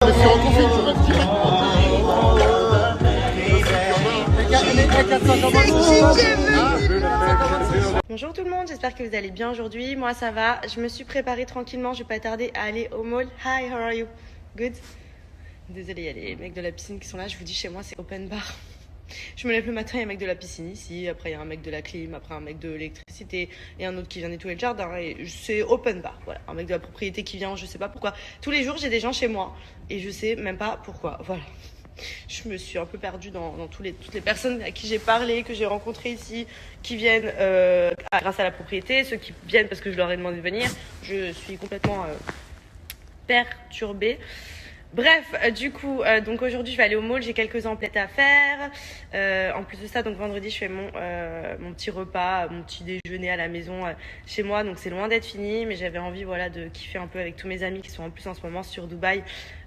Mais si on confie, tu restes direct. Bonjour tout le monde, j'espère que vous allez bien aujourd'hui. Moi ça va, je me suis préparée tranquillement, je vais pas tarder à aller au mall. Hi, how are you? Good? Désolée, il y a les mecs de la piscine qui sont là, je vous dis chez moi c'est open bar. Je me lève le matin, il y a un mec de la piscine ici, après il y a un mec de la clim, après un mec de l'électricité et un autre qui vient nettoyer le jardin et c'est open bar, voilà. Un mec de la propriété qui vient, je sais pas pourquoi. Tous les jours j'ai des gens chez moi et je sais même pas pourquoi, voilà. Je me suis un peu perdue dans toutes les personnes à qui j'ai parlé, que j'ai rencontrées ici, qui viennent grâce à la propriété, ceux qui viennent parce que je leur ai demandé de venir. Je suis complètement perturbée. Bref, du coup, donc aujourd'hui je vais aller au mall, j'ai quelques emplettes à faire. En plus de ça, donc vendredi je fais mon petit repas, mon petit déjeuner à la maison chez moi, donc c'est loin d'être fini, mais j'avais envie voilà de kiffer un peu avec tous mes amis qui sont en plus en ce moment sur Dubaï,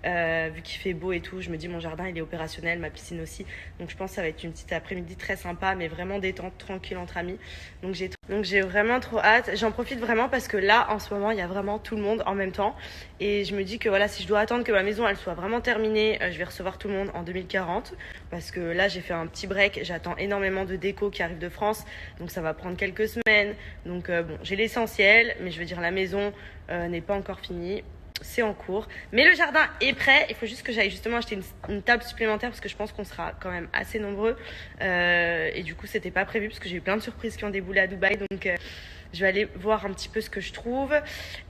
vu qu'il fait beau et tout. Je me dis mon jardin il est opérationnel, ma piscine aussi, donc je pense que ça va être une petite après-midi très sympa, mais vraiment détente, tranquille entre amis. Donc j'ai vraiment trop hâte. J'en profite vraiment parce que là en ce moment il y a vraiment tout le monde en même temps, et je me dis que voilà, si je dois attendre que ma maison elle soit vraiment terminée, je vais recevoir tout le monde en 2040, parce que là j'ai fait un petit break, j'attends énormément de déco qui arrive de France, donc ça va prendre quelques semaines. Donc bon, j'ai l'essentiel, mais je veux dire la maison n'est pas encore finie, c'est en cours, mais le jardin est prêt. Il faut juste que j'aille justement acheter une table supplémentaire parce que je pense qu'on sera quand même assez nombreux, et du coup c'était pas prévu parce que j'ai eu plein de surprises qui ont déboulé à Dubaï, donc je vais aller voir un petit peu ce que je trouve.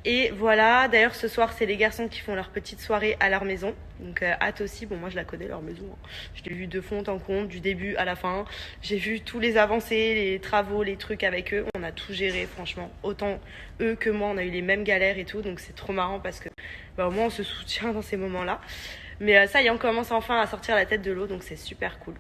Et voilà, d'ailleurs ce soir c'est les garçons qui font leur petite soirée à leur maison, donc hâte aussi. Bon, moi je la connais leur maison, hein. Je l'ai vu de fond en comble, du début à la fin. J'ai vu tous les avancées, les travaux, les trucs avec eux. On a tout géré, franchement, autant eux que moi on a eu les mêmes galères et tout, donc c'est trop marrant parce que au moins on se soutient dans ces moments là. Mais ça y est, on commence enfin à sortir la tête de l'eau, donc c'est super cool.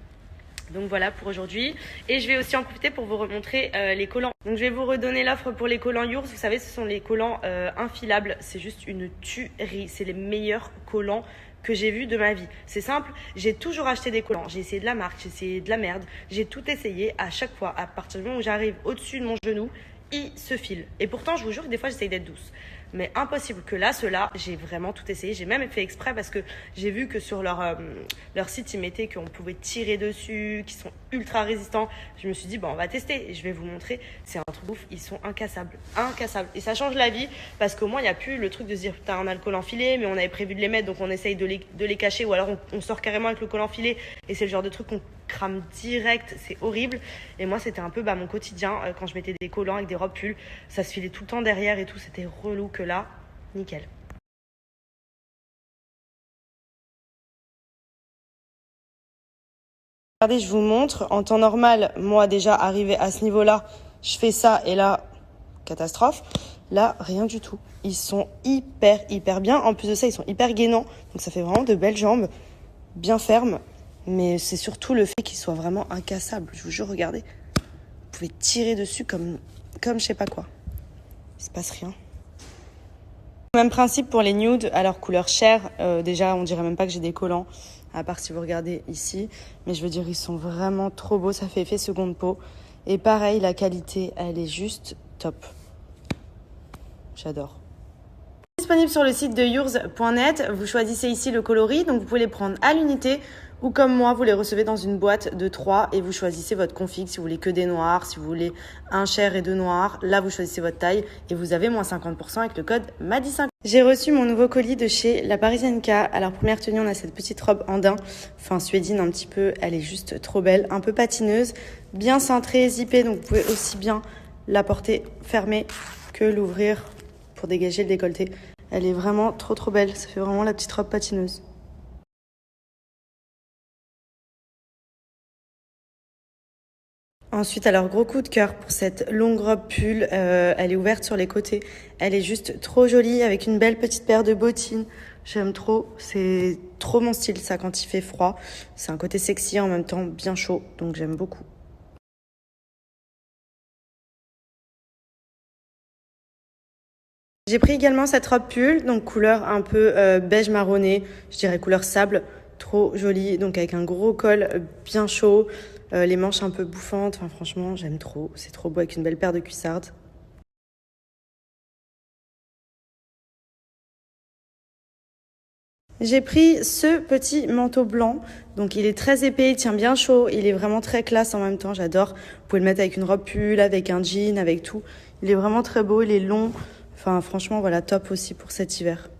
Donc voilà pour aujourd'hui, et je vais aussi en profiter pour vous remontrer les collants. Donc je vais vous redonner l'offre pour les collants Yours. Vous savez, ce sont les collants infilables, c'est juste une tuerie, c'est les meilleurs collants que j'ai vus de ma vie. C'est simple, j'ai toujours acheté des collants, j'ai essayé de la marque, j'ai essayé de la merde, j'ai tout essayé. À chaque fois, à partir du moment où j'arrive au-dessus de mon genou, il se file. Et pourtant je vous jure que des fois j'essaye d'être douce, mais impossible. Que là, ceux-là, j'ai vraiment tout essayé. J'ai même fait exprès parce que j'ai vu que sur leur site, ils mettaient qu'on pouvait tirer dessus, qu'ils sont ultra résistants. Je me suis dit, bon, on va tester et je vais vous montrer. C'est un truc ouf, ils sont incassables. Incassables. Et ça change la vie parce qu'au moins, il n'y a plus le truc de se dire, putain, un alcool enfilé, mais on avait prévu de les mettre, donc on essaye de les cacher, ou alors on sort carrément avec le col enfilé. Et c'est le genre de truc qu'on crame direct, c'est horrible. Et moi, c'était un peu mon quotidien quand je mettais des collants avec des robes pulls. Ça se filait tout le temps derrière et tout, c'était relou. Que là, nickel. Regardez, je vous montre. En temps normal, moi déjà arrivé à ce niveau-là, je fais ça et là, catastrophe. Là, rien du tout. Ils sont hyper bien. En plus de ça, ils sont hyper gainants. Donc ça fait vraiment de belles jambes, bien fermes. Mais c'est surtout le fait qu'ils soient vraiment incassables. Je vous jure, regardez. Vous pouvez tirer dessus comme je sais pas quoi. Il se passe rien. Même principe pour les nudes, alors couleur chair. Déjà, on dirait même pas que j'ai des collants, à part si vous regardez ici. Mais je veux dire, ils sont vraiment trop beaux. Ça fait effet seconde peau. Et pareil, la qualité, elle est juste top. J'adore. Disponible sur le site de yours.net. Vous choisissez ici le coloris, donc vous pouvez les prendre à l'unité, ou comme moi, vous les recevez dans une boîte de 3 et vous choisissez votre config, si vous voulez que des noirs, si vous voulez un chair et 2 noirs. Là, vous choisissez votre taille et vous avez moins 50% avec le code MADI5. J'ai reçu mon nouveau colis de chez La Parisienne K. Alors, première tenue, on a cette petite robe en daim, enfin suédine un petit peu. Elle est juste trop belle, un peu patineuse, bien cintrée, zippée, donc vous pouvez aussi bien la porter fermée que l'ouvrir pour dégager le décolleté. Elle est vraiment trop belle, ça fait vraiment la petite robe patineuse. Ensuite, alors gros coup de cœur pour cette longue robe pull, elle est ouverte sur les côtés, elle est juste trop jolie avec une belle petite paire de bottines. J'aime trop, c'est trop mon style ça quand il fait froid. C'est un côté sexy en même temps bien chaud, donc j'aime beaucoup. J'ai pris également cette robe pull, donc couleur un peu beige marronné, je dirais couleur sable, trop jolie, donc avec un gros col bien chaud, les manches un peu bouffantes, enfin franchement j'aime trop, c'est trop beau avec une belle paire de cuissardes. J'ai pris ce petit manteau blanc. Donc il est très épais, il tient bien chaud. Il est vraiment très classe en même temps, j'adore. Vous pouvez le mettre avec une robe pull, avec un jean, avec tout. Il est vraiment très beau, il est long. Enfin franchement voilà, top aussi pour cet hiver.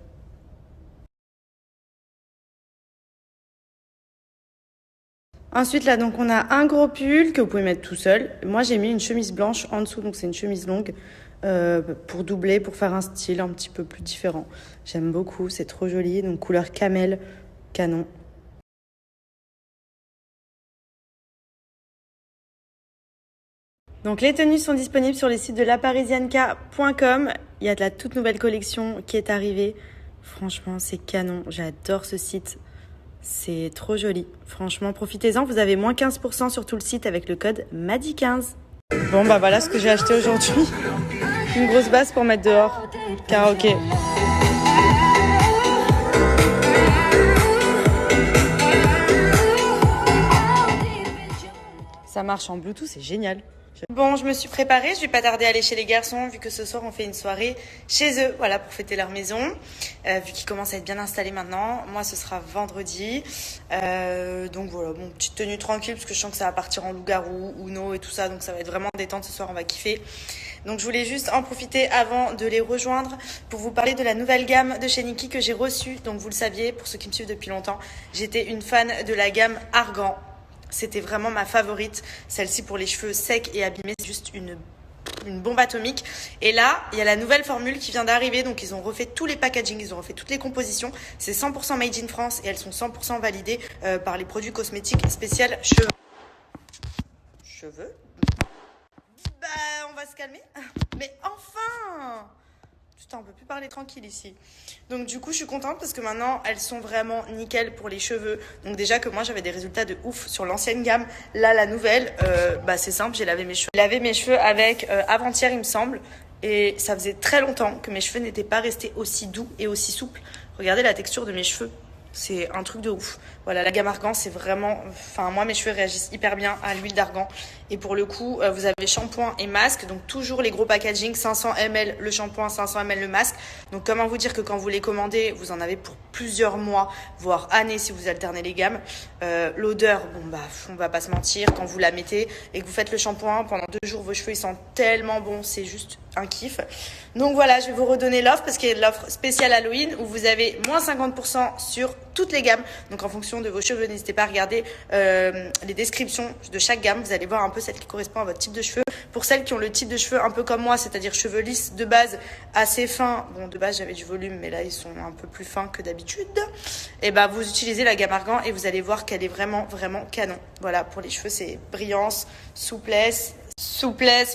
Ensuite là donc on a un gros pull que vous pouvez mettre tout seul. Moi j'ai mis une chemise blanche en dessous, donc c'est une chemise longue pour doubler, pour faire un style un petit peu plus différent. J'aime beaucoup, c'est trop joli, donc couleur camel, canon. Donc les tenues sont disponibles sur les sites de laparisienneca.com. Il y a de la toute nouvelle collection qui est arrivée. Franchement, c'est canon. J'adore ce site. C'est trop joli. Franchement, profitez-en. Vous avez moins 15% sur tout le site avec le code MADI15. Bon, bah voilà ce que j'ai acheté aujourd'hui. Une grosse basse pour mettre dehors. Karaoké. Ça marche en Bluetooth, c'est génial. Bon, je me suis préparée, je vais pas tarder à aller chez les garçons vu que ce soir on fait une soirée chez eux, voilà, pour fêter leur maison, vu qu'ils commencent à être bien installés maintenant. Moi, ce sera vendredi, donc voilà, bon, petite tenue tranquille parce que je sens que ça va partir en loup-garou, Uno et tout ça, donc ça va être vraiment détente ce soir, on va kiffer. Donc je voulais juste en profiter avant de les rejoindre pour vous parler de la nouvelle gamme de chez Niki que j'ai reçue. Donc vous le saviez, pour ceux qui me suivent depuis longtemps, j'étais une fan de la gamme Argan. C'était vraiment ma favorite. Celle-ci pour les cheveux secs et abîmés, c'est juste une bombe atomique. Et là, il y a la nouvelle formule qui vient d'arriver. Donc, ils ont refait tous les packaging, ils ont refait toutes les compositions. C'est 100% made in France et elles sont 100% validées par les produits cosmétiques spécial cheveux. Cheveux? Bah, on va se calmer. Mais enfin! Putain, on peut plus parler tranquille ici. Donc du coup, je suis contente parce que maintenant, elles sont vraiment nickel pour les cheveux. Donc déjà que moi, j'avais des résultats de ouf sur l'ancienne gamme. Là, la nouvelle, bah c'est simple, j'ai lavé mes cheveux. J'ai lavé mes cheveux avec avant-hier, il me semble. Et ça faisait très longtemps que mes cheveux n'étaient pas restés aussi doux et aussi souples. Regardez la texture de mes cheveux. C'est un truc de ouf. Voilà, la gamme Argan, c'est vraiment... Enfin, moi, mes cheveux réagissent hyper bien à l'huile d'argan. Et pour le coup, vous avez shampoing et masque. Donc, toujours les gros packaging. 500 ml le shampoing, 500 ml le masque. Donc, comment vous dire que quand vous les commandez, vous en avez pour plusieurs mois, voire années si vous alternez les gammes. L'odeur, bon, bah, on va pas se mentir. Quand vous la mettez et que vous faites le shampoing, pendant 2 jours, vos cheveux, ils sentent tellement bon. C'est juste un kiff. Donc, voilà, je vais vous redonner l'offre parce qu'il y a l'offre spéciale Halloween où vous avez moins 50% sur toutes les gammes. Donc en fonction de vos cheveux, n'hésitez pas à regarder les descriptions de chaque gamme. Vous allez voir un peu celle qui correspond à votre type de cheveux. Pour celles qui ont le type de cheveux un peu comme moi, c'est-à-dire cheveux lisses de base assez fins. Bon, de base j'avais du volume, mais là ils sont un peu plus fins que d'habitude. Et bah vous utilisez la gamme Argan et vous allez voir qu'elle est vraiment vraiment canon. Voilà, pour les cheveux c'est brillance, souplesse,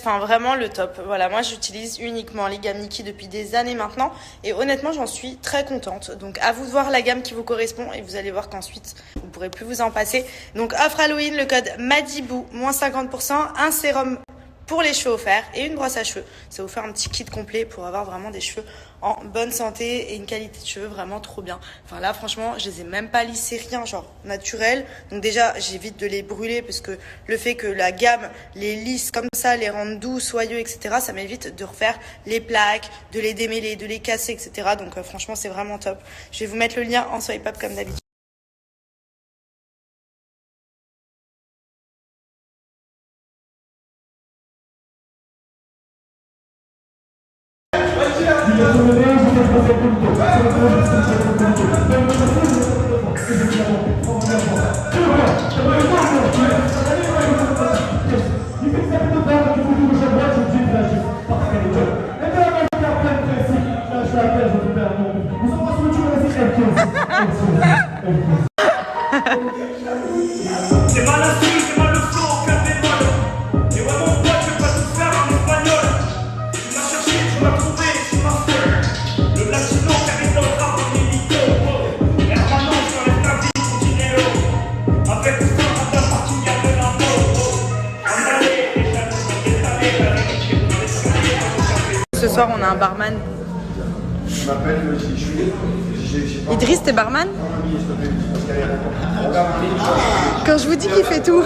enfin vraiment le top. Voilà, moi j'utilise uniquement les gammes Niki depuis des années maintenant et honnêtement j'en suis très contente. Donc à vous de voir la gamme qui vous correspond et vous allez voir qu'ensuite vous pourrez plus vous en passer. Donc offre Halloween, le code MADIBOU, moins 50%, un sérum pour les cheveux offerts et une brosse à cheveux. Ça vous fait un petit kit complet pour avoir vraiment des cheveux en bonne santé et une qualité de cheveux vraiment trop bien. Enfin là franchement je les ai même pas lissés, rien, genre naturel. Donc déjà j'évite de les brûler parce que le fait que la gamme les lisse comme ça, les rende doux, soyeux, etc. ça m'évite de refaire les plaques, de les démêler, de les casser, etc. Donc franchement c'est vraiment top. Je vais vous mettre le lien en swipe up comme d'habitude. C'est mal la suite, c'est mal le flow, aucun bémol. Et ouais mon pote, je vais pas tout faire en espagnol. Tu m'as cherché, tu m'as trouvé, tu m'as fait. Le latino, carré dans le rap, en élite. Hermano, je te laisse ta vie, ton dinero. Avec tout ça, on t'a parti, y'a de l'info. Andale, Ce soir on a un barman. Je m'appelle Idriss, t'es barman? Quand je vous dis qu'il fait tout.